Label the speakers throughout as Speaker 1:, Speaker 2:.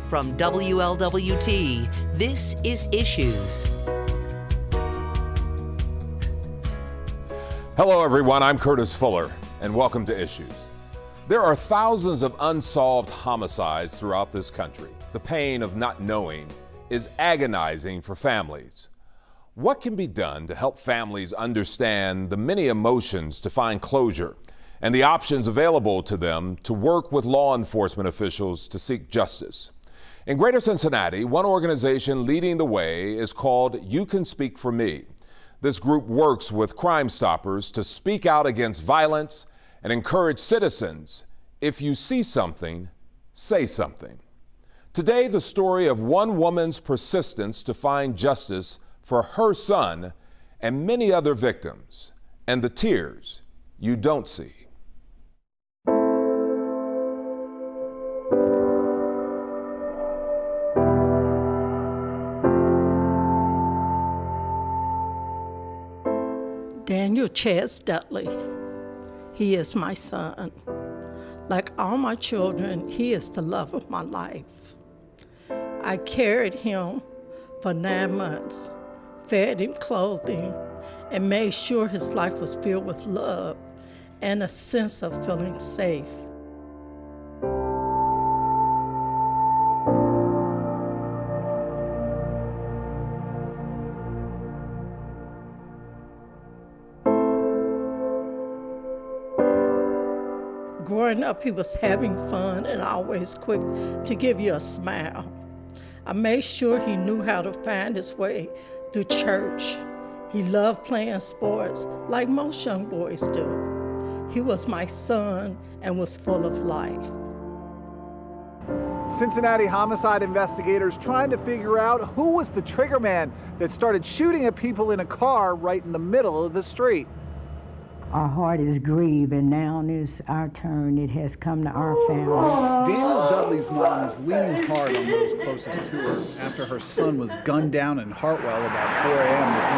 Speaker 1: From WLWT, this is Issues.
Speaker 2: Hello everyone, I'm Curtis Fuller, and welcome to Issues. There are thousands of unsolved homicides throughout this country. The pain of not knowing is agonizing for families. What can be done to help families understand the many emotions to find closure and the options available to them to work with law enforcement officials to seek justice? In Greater Cincinnati, one organization leading the way is called You Can Speak for Me. This group works with Crime Stoppers to speak out against violence and encourage citizens, if you see something, say something. Today, the story of one woman's persistence to find justice for her son and many other victims, and the tears you don't see.
Speaker 3: Daniel Chaz Dudley, he is my son. Like all my children, he is the love of my life. I carried him for 9 months, fed him clothing, and made sure his life was filled with love and a sense of feeling safe. Growing up, he was having fun and always quick to give you a smile. I made sure he knew how to find his way through church. He loved playing sports like most young boys do. He was my son and was full of life.
Speaker 4: Cincinnati homicide investigators trying to figure out who was the trigger man that started shooting at people in a car right in the middle of the street.
Speaker 5: Our heart is grieved, and now is our turn. It has come to our family.
Speaker 4: Daniel Dudley's mom was leaning hard on those closest to her after her son was gunned down in Hartwell about 4 a.m. this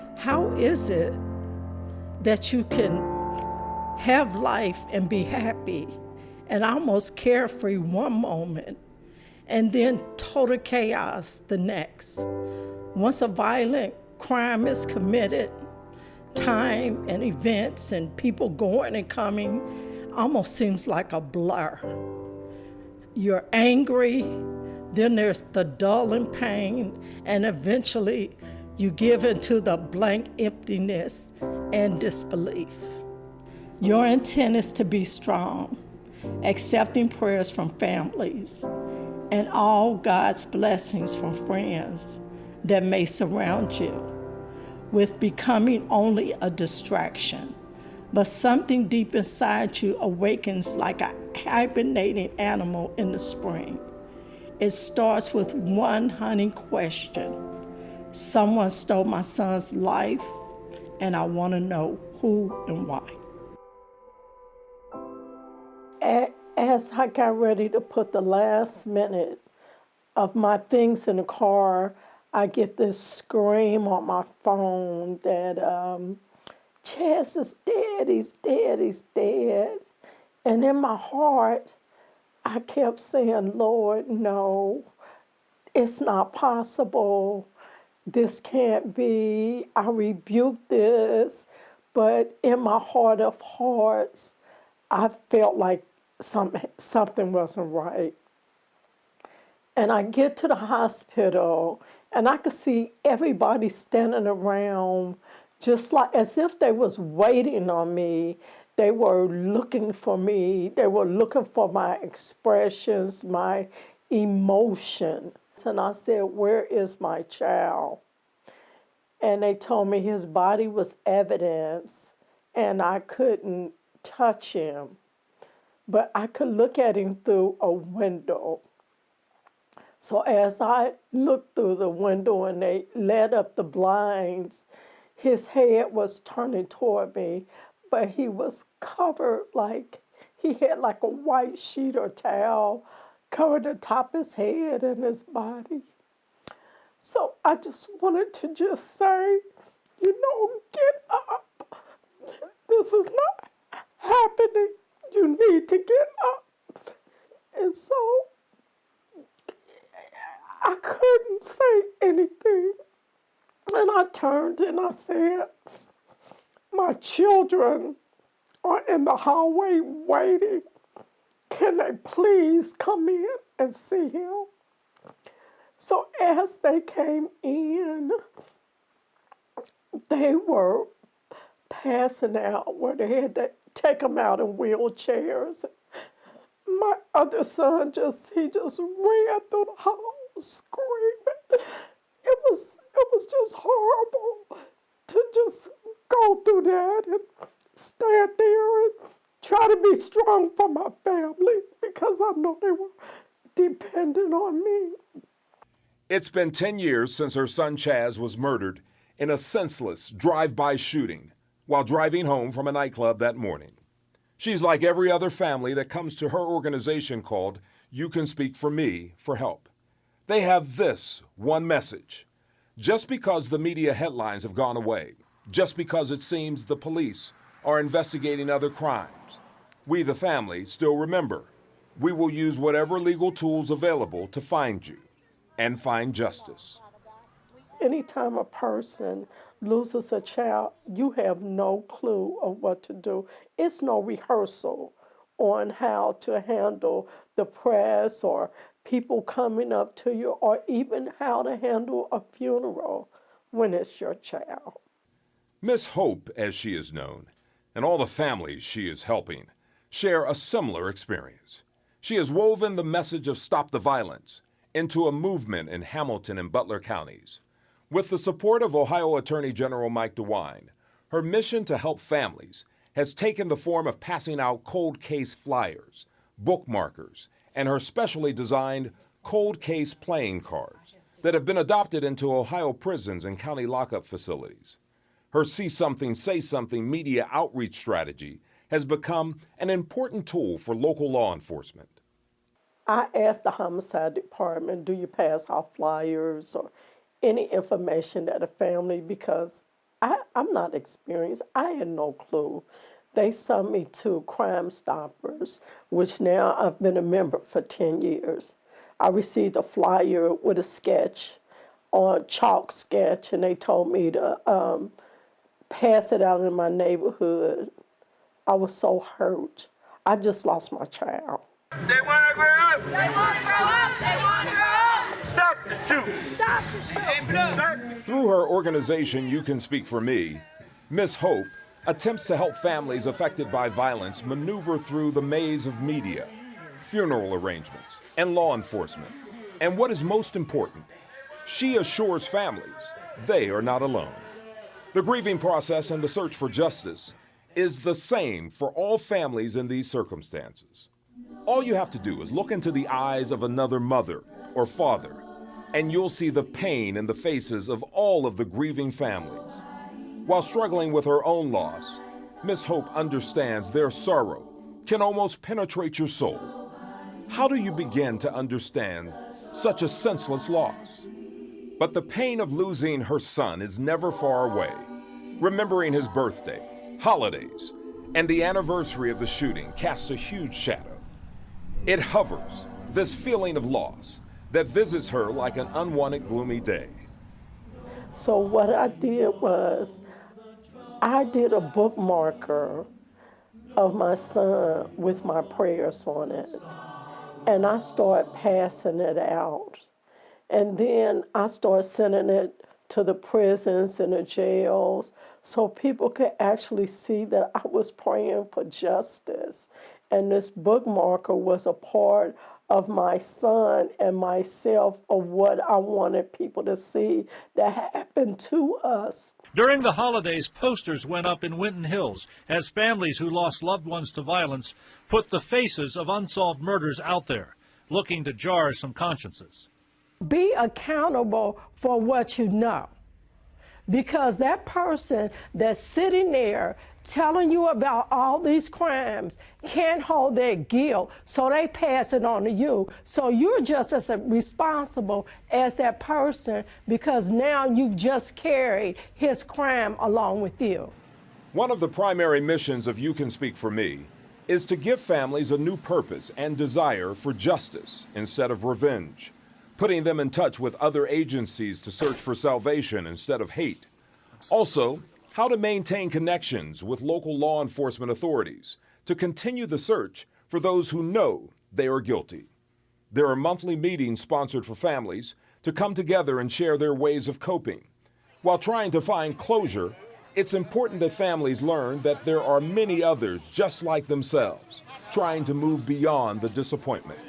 Speaker 4: morning.
Speaker 3: How is it that you can have life and be happy and almost carefree one moment and then total chaos the next? Once a violent crime is committed, time and events and people going and coming almost seems like a blur. You're angry, then there's the dulling pain, and eventually you give into the blank emptiness and disbelief. Your intent is to be strong, accepting prayers from families and all God's blessings from friends that may surround you, with becoming only a distraction. But something deep inside you awakens like a hibernating animal in the spring. It starts with one hunting question. Someone stole my son's life, and I want to know who and why. As I got ready to put the last minute of my things in the car, I get this scream on my phone that Chaz is dead, he's dead, he's dead. And in my heart, I kept saying, Lord, no, it's not possible. This can't be. I rebuke this. But in my heart of hearts, I felt like something wasn't right. And I get to the hospital, and I could see everybody standing around just like as if they was waiting on me. They were looking for me. They were looking for my expressions, my emotion. And I said, where is my child? And they told me his body was evidence, and I couldn't touch him. But I could look at him through a window. So as I looked through the window and they let up the blinds, his head was turning toward me, but he was covered like, he had like a white sheet or towel covered the top of his head and his body. So I just wanted to just say, get up. This is not happening. You need to get up. And so I couldn't say anything. And I turned and I said, my children are in the hallway waiting. Can they please come in and see him? So as they came in, they were passing out where they had to take them out in wheelchairs. My other son just ran through the hall screaming. It was just horrible to just go through that and stand there and try to be strong for my family because I know they were dependent on me.
Speaker 2: It's been 10 years since her son Chaz was murdered in a senseless drive-by shooting while driving home from a nightclub that morning. She's like every other family that comes to her organization called You Can Speak for Me for help. They have this one message. Just because the media headlines have gone away, just because it seems the police are investigating other crimes, we, the family, still remember. We will use whatever legal tools available to find you and find justice.
Speaker 3: Anytime a person loses a child, you have no clue of what to do. It's no rehearsal on how to handle the press or people coming up to you, or even how to handle a funeral when it's your child.
Speaker 2: Miss Hope, as she is known, and all the families she is helping share a similar experience. She has woven the message of Stop the Violence into a movement in Hamilton and Butler counties. With the support of Ohio Attorney General Mike DeWine, her mission to help families has taken the form of passing out cold case flyers, bookmarkers, and her specially designed cold case playing cards that have been adopted into Ohio prisons and county lockup facilities. Her See Something, Say Something media outreach strategy has become an important tool for local law enforcement.
Speaker 3: I asked the homicide department, do you pass out flyers or any information at a family, because I'm not experienced. I had no clue. They sent me to Crime Stoppers, which now I've been a member for 10 years. I received a flyer with a sketch, on chalk sketch, and they told me to pass it out in my neighborhood. I was so hurt. I just lost my child.
Speaker 6: They want to grow up. They want to grow up. They want to grow up. Stop the shoot. Stop the shoot.
Speaker 2: Through her organization, You Can Speak for Me, Miss Hope attempts to help families affected by violence maneuver through the maze of media, funeral arrangements, and law enforcement. And what is most important, she assures families they are not alone. The grieving process and the search for justice is the same for all families in these circumstances. All you have to do is look into the eyes of another mother or father, and you'll see the pain in the faces of all of the grieving families. While struggling with her own loss, Miss Hope understands their sorrow can almost penetrate your soul. How do you begin to understand such a senseless loss? But the pain of losing her son is never far away. Remembering his birthday, holidays, and the anniversary of the shooting casts a huge shadow. It hovers, this feeling of loss that visits her like an unwanted gloomy day.
Speaker 3: So what I did was, I did a bookmarker of my son with my prayers on it. And I started passing it out. And then I started sending it to the prisons and the jails so people could actually see that I was praying for justice. And this bookmarker was a part of my son and myself, of what I wanted people to see that happened to us.
Speaker 7: During the holidays, posters went up in Winton Hills as families who lost loved ones to violence put the faces of unsolved murders out there, looking to jar some consciences.
Speaker 3: Be accountable for what you know. Because that person that's sitting there telling you about all these crimes can't hold their guilt, so they pass it on to you. So you're just as responsible as that person, because now you've just carried his crime along with you.
Speaker 2: One of the primary missions of You Can Speak for Me is to give families a new purpose and desire for justice instead of revenge, putting them in touch with other agencies to search for salvation instead of hate. Also, how to maintain connections with local law enforcement authorities to continue the search for those who know they are guilty. There are monthly meetings sponsored for families to come together and share their ways of coping. While trying to find closure, it's important that families learn that there are many others just like themselves, trying to move beyond the disappointment.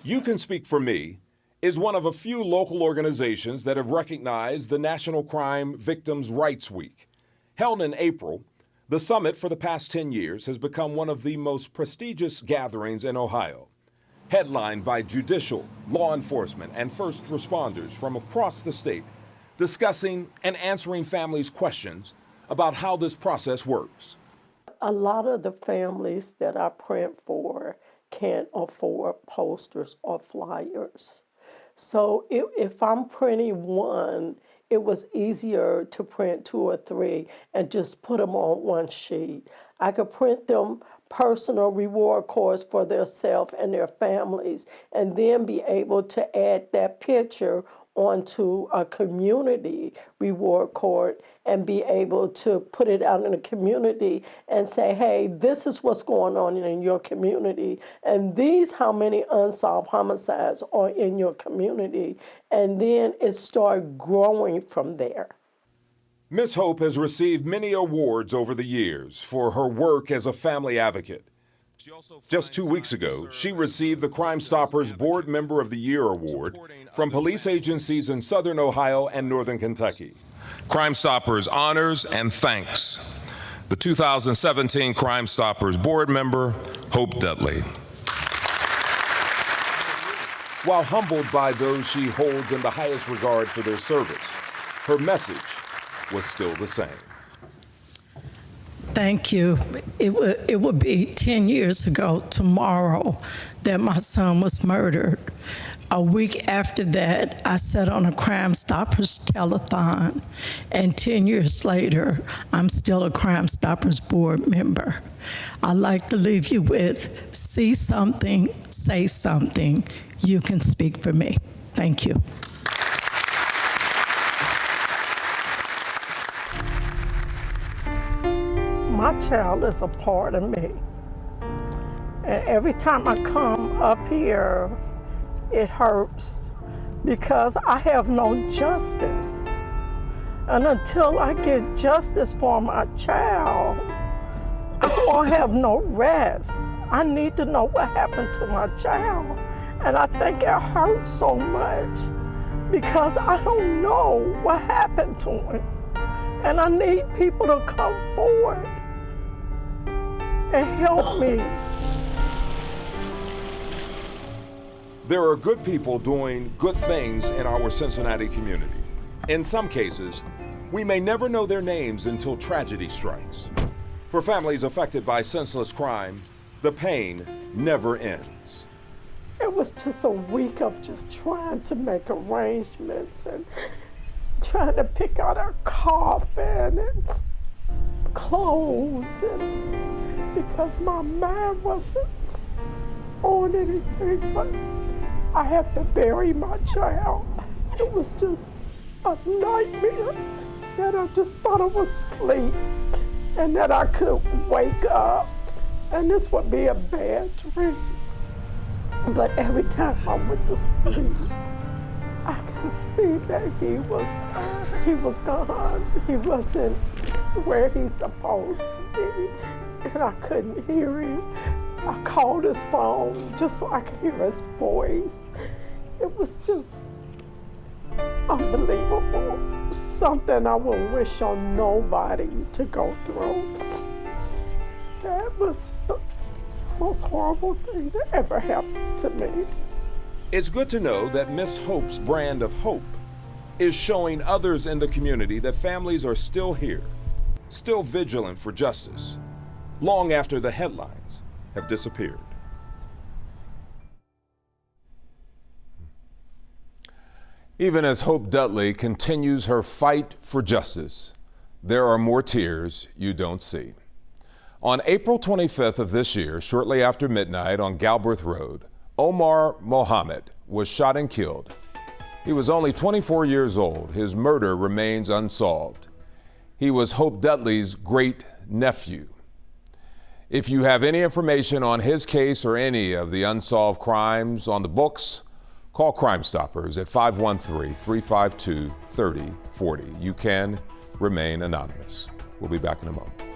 Speaker 2: You Can Speak for Me is one of a few local organizations that have recognized the National Crime Victims' Rights Week. Held in April, the summit for the past 10 years has become one of the most prestigious gatherings in Ohio, headlined by judicial, law enforcement, and first responders from across the state, discussing and answering families' questions about how this process works.
Speaker 3: A lot of the families that I print for can't afford posters or flyers. So if I'm printing one, it was easier to print 2 or 3 and just put them on one sheet. I could print them personal reward cards for themselves and their families, and then be able to add that picture onto a community reward card and be able to put it out in the community and say, hey, this is what's going on in your community, and these how many unsolved homicides are in your community, and then it started growing from there.
Speaker 2: Ms. Hope has received many awards over the years for her work as a family advocate. Just 2 weeks ago, she received the Crime Stoppers Board Member of the Year Award from police agencies in Southern Ohio and Northern Kentucky. Crime Stoppers honors and thanks the 2017 Crime Stoppers Board Member, Hope Dudley. While humbled by those she holds in the highest regard for their service, her message was still the same.
Speaker 3: Thank you. It would be 10 years ago tomorrow that my son was murdered. A week after that, I sat on a Crime Stoppers telethon, and 10 years later, I'm still a Crime Stoppers board member. I'd like to leave you with, see something, say something. You can speak for me. Thank you. My child is a part of me. And every time I come up here, it hurts because I have no justice. And until I get justice for my child, I won't have no rest. I need to know what happened to my child. And I think it hurts so much because I don't know what happened to him. And I need people to come forward and help me.
Speaker 2: There are good people doing good things in our Cincinnati community. In some cases, we may never know their names until tragedy strikes. For families affected by senseless crime, the pain never ends.
Speaker 3: It was just a week of just trying to make arrangements and trying to pick out our coffin and clothes, and because my mind wasn't on anything, but I have to bury my child. It was just a nightmare that I just thought I was asleep and that I could wake up and this would be a bad dream. But every time I went to sleep, I could see that he was gone. He wasn't where he's supposed to be, and I couldn't hear him. I called his phone just so I could hear his voice. It was just unbelievable. Something I would wish on nobody to go through. That was the most horrible thing that ever happened to me.
Speaker 2: It's good to know that Miss Hope's brand of hope is showing others in the community that families are still here, still vigilant for justice, long after the headlines have disappeared. Even as Hope Dudley continues her fight for justice, there are more tears you don't see. On April 25th of this year, shortly after midnight on Galbraith Road, Omar Mohammed was shot and killed. He was only 24 years old. His murder remains unsolved. He was Hope Dudley's great nephew. If you have any information on his case or any of the unsolved crimes on the books, call Crime Stoppers at 513-352-3040. You can remain anonymous. We'll be back in a moment.